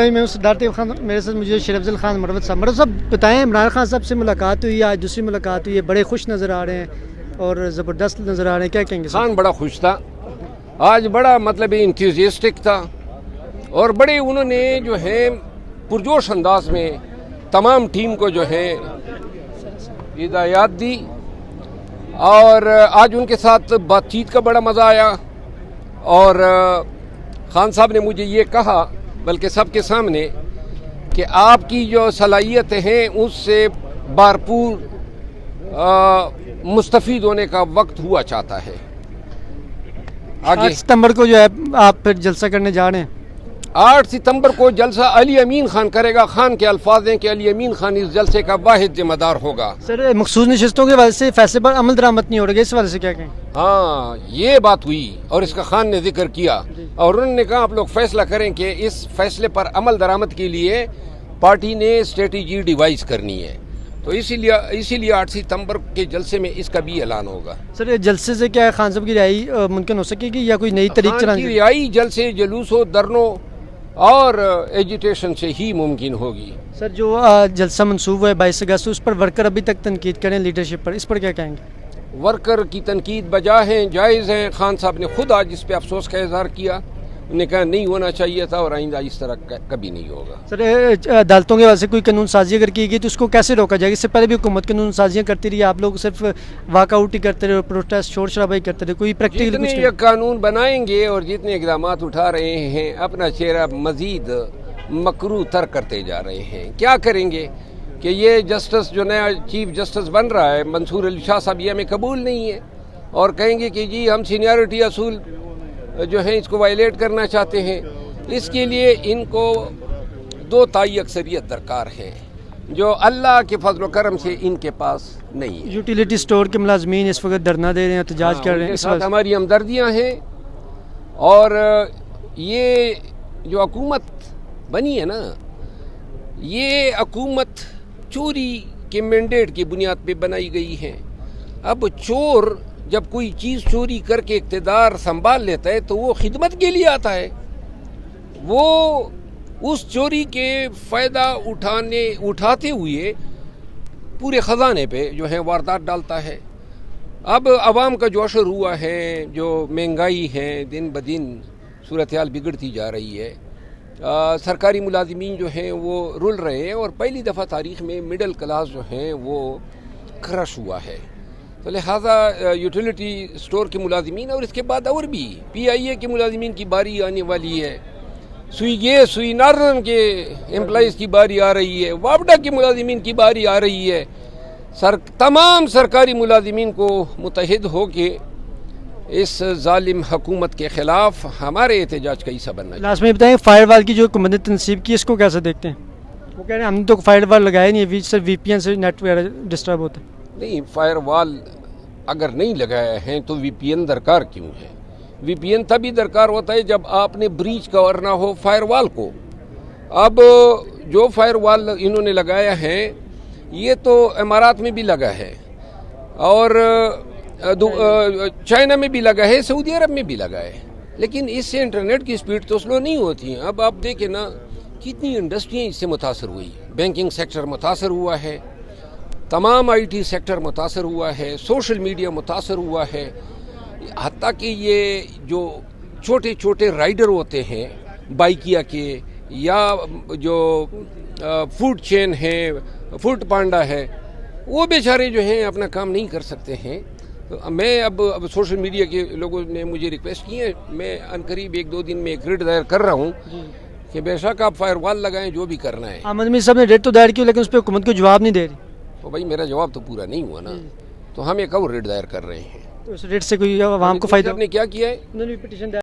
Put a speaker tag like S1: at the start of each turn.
S1: بھائی، میں سردار طیب خان، میرے ساتھ مجھے شیر افضل خان مروت صاحب. مروت صاحب بتائیں، عمران خان صاحب سے ملاقات ہوئی، آج دوسری ملاقات ہوئی ہے، بڑے خوش نظر آ رہے ہیں اور زبردست نظر آ رہے ہیں، کیا کہیں گے؟
S2: خان بڑا خوش تھا آج، بڑا مطلب انتھوزیسٹک تھا، اور بڑے انہوں نے جو ہے پرجوش انداز میں تمام ٹیم کو جو ہے ہدایات دی، اور آج ان کے ساتھ بات چیت کا بڑا مزہ آیا. اور خان صاحب نے مجھے یہ کہا، بلکہ سب کے سامنے، کہ آپ کی جو صلاحیتیں ہیں اس سے بھرپور مستفید ہونے کا وقت ہوا چاہتا ہے.
S1: 8 ستمبر کو جو ہے آپ پھر جلسہ کرنے جا رہے ہیں.
S2: 8 ستمبر کو جلسہ علی امین خان کرے گا. خان کے الفاظ ہیں کہ علی امین خان اس جلسے کا واحد ذمہ دار ہوگا.
S1: سر، مخصوص نشستوں کے وجہ سے فیصلے پر عمل درآمد نہیں ہو رہا، اس وجہ سے کیا کہیں؟
S2: ہاں، یہ بات ہوئی اور اس کا خان نے ذکر کیا، اور انہوں نے کہا آپ لوگ فیصلہ کریں کہ اس فیصلے پر عمل درآمد کے لیے پارٹی نے اسٹریٹجی ڈیوائز کرنی ہے. تو اسی لیے 8 ستمبر کے جلسے میں اس کا بھی اعلان ہوگا.
S1: سر، جلسے سے کیا خان صاحب کی رہائی ممکن ہو سکے گی یا کوئی نئی طریق
S2: خان کی رہائی جلسے، جلوسوں، دھرنوں اور ایجیٹیشن سے ہی ممکن ہوگی.
S1: سر، جو جلسہ منسوب ہے 22 اگست، اس پر ورکر ابھی تک تنقید کریں لیڈرشپ پر، اس پر کیا کہیں گے؟
S2: ورکر کی تنقید بجا ہیں، جائز ہیں. خان صاحب نے خود آج اس پہ افسوس کا اظہار کیا، انہوں نے کہا نہیں ہونا چاہیے تھا اور آئندہ اس طرح کبھی نہیں ہوگا.
S1: سر، عدالتوں کے وجہ سے کوئی قانون سازی اگر کی گئی تو اس کو کیسے روکا جائے گا؟ اس سے پہلے بھی حکومت قانون سازیاں کرتی رہی، آپ لوگ صرف واک آؤٹ ہی کرتے رہے، پروٹیسٹ، شور شرابہ ہی کرتے رہے، کوئی پریکٹیکل
S2: جتنے یہ قانون بنائیں گے اور جتنے اقدامات اٹھا رہے ہیں، اپنا چہرہ مزید مکروہ تر کرتے جا رہے ہیں. کیا کریں گے کہ یہ جسٹس جو نیا چیف جسٹس بن رہا ہے منصور علی شاہ صاحب، یہ ہمیں قبول نہیں ہے، اور کہیں گے کہ جی ہم سینیورٹی اصول جو ہیں اس کو وائلیٹ کرنا چاہتے ہیں. اس کے لیے ان کو 2 تائی اکثریت درکار ہے، جو اللہ کے فضل و کرم سے ان کے پاس نہیں ہے.
S1: یوٹیلیٹی سٹور کے ملازمین اس وقت دھرنا دے رہے ہیں، احتجاج کر رہے ہیں،
S2: اس وقت ہماری ہمدردیاں ہیں. اور یہ جو حکومت بنی ہے نا، یہ حکومت چوری کے مینڈیٹ کی بنیاد پہ بنائی گئی ہے. اب چور جب کوئی چیز چوری کر کے اقتدار سنبھال لیتا ہے تو وہ خدمت کے لیے آتا ہے، وہ اس چوری کے فائدہ اٹھاتے ہوئے پورے خزانے پہ جو ہے واردات ڈالتا ہے. اب عوام کا جو اشر ہوا ہے، جو مہنگائی ہے، دن بدن صورتحال بگڑتی جا رہی ہے. سرکاری ملازمین جو ہیں وہ رل رہے ہیں، اور پہلی دفعہ تاریخ میں مڈل کلاس جو ہیں وہ کرش ہوا ہے. تو لہٰذا یوٹیلیٹی سٹور کے ملازمین، اور اس کے بعد اور بھی پی آئی اے کے ملازمین کی باری آنے والی ہے، سوئی نارن کے امپلائیز کی باری آ رہی ہے، وابڈا کے ملازمین کی باری آ رہی ہے. تمام سرکاری ملازمین کو متحد ہو کے اس ظالم حکومت کے خلاف ہمارے احتجاج کا حصہ بننا چاہیے.
S1: لاسٹ میں بتائیں، فائر وال کی جو حکومت نے تنصیب کی، اس کو کیسے دیکھتے ہیں؟ وہ کہہ رہے ہیں ہم نے تو فائر وال لگایا نہیں ہے، صرف وی پی این سے نیٹ وغیرہ ڈسٹرب ہوتا ہے.
S2: نہیں، فائر وال اگر نہیں لگایا ہے تو وی پی این درکار کیوں ہے؟ وی پی این تبھی درکار ہوتا ہے جب آپ نے بریچ کرنا ہو فائر وال کو. اب جو فائر وال انہوں نے لگایا ہے یہ تو امارات میں بھی لگا ہے، اور چائنا میں بھی لگا ہے، سعودی عرب میں بھی لگا ہے، لیکن اس سے انٹرنیٹ کی سپیڈ تو سلو نہیں ہوتی ہیں. اب آپ دیکھیں نا کتنی انڈسٹریاں اس سے متاثر ہوئی، بینکنگ سیکٹر متاثر ہوا ہے، تمام آئی ٹی سیکٹر متاثر ہوا ہے، سوشل میڈیا متاثر ہوا ہے، حتیٰ کہ یہ جو چھوٹے چھوٹے رائڈر ہوتے ہیں بائکیا کے، یا جو فوڈ چین ہے، فوڈ پانڈا ہے، وہ بیچارے جو ہیں اپنا کام نہیں کر سکتے ہیں. میں اب سوشل میڈیا کے لوگوں نے مجھے ریکویسٹ کی ہے، میں عنقریب 1-2 دن میں ایک ریٹ دائر کر رہا ہوں کہ بے شک آپ فائر وال لگائیں، جو بھی کرنا ہے.
S1: احمد امین صاحب نے ریٹ تو دائر کی، لیکن اس پہ حکومت کو جواب نہیں دے رہی.
S2: تو بھائی میرا جواب تو پورا نہیں ہوا نا، تو ہم ایک اور ریٹ دائر کر رہے ہیں.
S1: تو اس ریٹ سے کوئی عوام کو فائدہ؟
S2: نے کیا کیا ہے؟
S1: انہوں نے پٹیشن